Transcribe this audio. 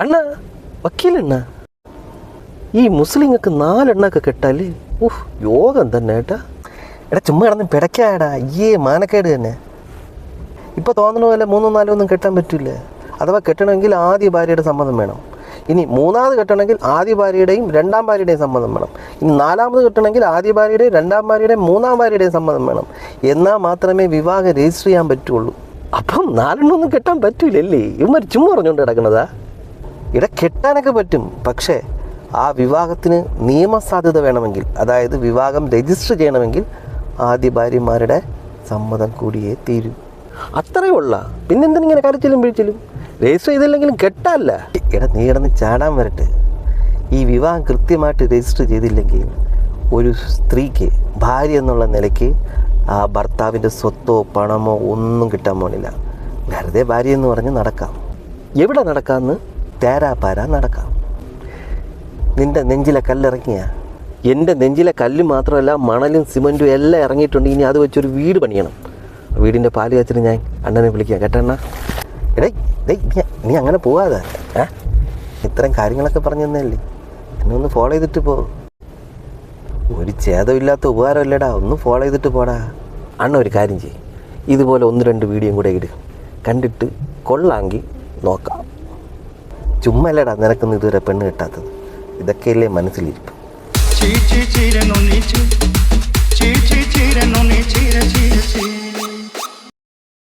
അണ്ണ വക്കീലണ്ണ, ഈ മുസ്ലിങ്ങൾക്ക് 4 എണ്ണൊക്കെ കെട്ടാൽ യോഗം തന്നെ ഏട്ടാ. എടാ ചുമ്മാ കിടന്ന് പിടയ്ക്കാടാ, മാനക്കേട് തന്നെ. ഇപ്പോൾ തോന്നണ പോലെ 3, 4 ഒന്നും കെട്ടാൻ പറ്റില്ല. അഥവാ കെട്ടണമെങ്കിൽ ആദ്യ ഭാര്യയുടെ സമ്മതം വേണം. ഇനി 3ാമത് കെട്ടണമെങ്കിൽ ആദ്യ ഭാര്യയുടെയും 2ാം ഭാര്യയുടെയും സമ്മതം വേണം. ഇനി 4ാമത് കെട്ടണമെങ്കിൽ ആദ്യ ഭാര്യയുടെയും 2ാം ഭാര്യയുടെയും 3ാം ഭാര്യയുടെയും സമ്മതം വേണം. എന്നാൽ മാത്രമേ വിവാഹം രജിസ്റ്റർ ചെയ്യാൻ പറ്റുള്ളൂ. അപ്പം 4 എണ്ണമൊന്നും കെട്ടാൻ പറ്റൂലല്ലേ? ഇവന്മാർ ചുമ്മാ പറഞ്ഞുകൊണ്ട് കിടക്കണതാ. കെട്ടാനൊക്കെ പറ്റും, പക്ഷേ ആ വിവാഹത്തിന് നിയമസാധ്യത വേണമെങ്കിൽ, അതായത് വിവാഹം രജിസ്റ്റർ ചെയ്യണമെങ്കിൽ ആദ്യ ഭാര്യമാരുടെ സമ്മതം കൂടിയേ തീരൂ. അത്രയേ ഉള്ള. പിന്നെന്തിനിങ്ങനെ കരച്ചിലും പിഴിച്ചിലും? രജിസ്റ്റർ ചെയ്തില്ലെങ്കിലും കെട്ടല്ല. നീ കിടന്ന് ചാടാൻ വരട്ടെ. ഈ വിവാഹം കൃത്യമായിട്ട് രജിസ്റ്റർ ചെയ്തില്ലെങ്കിൽ ഒരു സ്ത്രീക്ക് ഭാര്യ എന്നുള്ള നിലയ്ക്ക് ആ ഭർത്താവിൻ്റെ സ്വത്തോ പണമോ ഒന്നും കിട്ടാൻ പോണില്ല. വെറുതെ ഭാര്യ എന്ന് പറഞ്ഞ് നടക്കാം. എവിടെ നടക്കാമെന്ന് തേരാപ്പാര നടക്കാം. നിൻ്റെ നെഞ്ചിലെ കല്ലിറങ്ങിയ? എൻ്റെ നെഞ്ചിലെ കല്ല് മാത്രമല്ല, മണലും സിമൻറ്റും എല്ലാം ഇറങ്ങിയിട്ടുണ്ട്. ഇനി അത് വെച്ചൊരു വീട് പണിയണം. വീടിൻ്റെ പാല് കാച്ചിട്ട് ഞാൻ അണ്ണനെ വിളിക്കാം കേട്ടണ്ണ. നീ അങ്ങനെ പോവാതെ. ഇത്തരം കാര്യങ്ങളൊക്കെ പറഞ്ഞു തന്നല്ലേ, എന്നെ ഒന്ന് ഫോളോ ചെയ്തിട്ട് പോ. ഒരു ഛേദമില്ലാത്ത ഉപകാരമല്ലേടാ, ഒന്ന് ഫോളോ ചെയ്തിട്ട് പോടാ. അണ്ണ ഒരു കാര്യം ചെയ്യും, ഇതുപോലെ 1-2 വീഡിയോയും കൂടെ ഇടുക. കണ്ടിട്ട് കൊള്ളാമെങ്കിൽ നോക്കാം. ചുമ്മാ അല്ലേടാ നിനക്കൊന്നും ഇതുവരെ പെണ്ണ് കിട്ടാത്തത്. ഇതൊക്കെയല്ലേ മനസ്സിലിരിപ്പ്. ചീര ചീര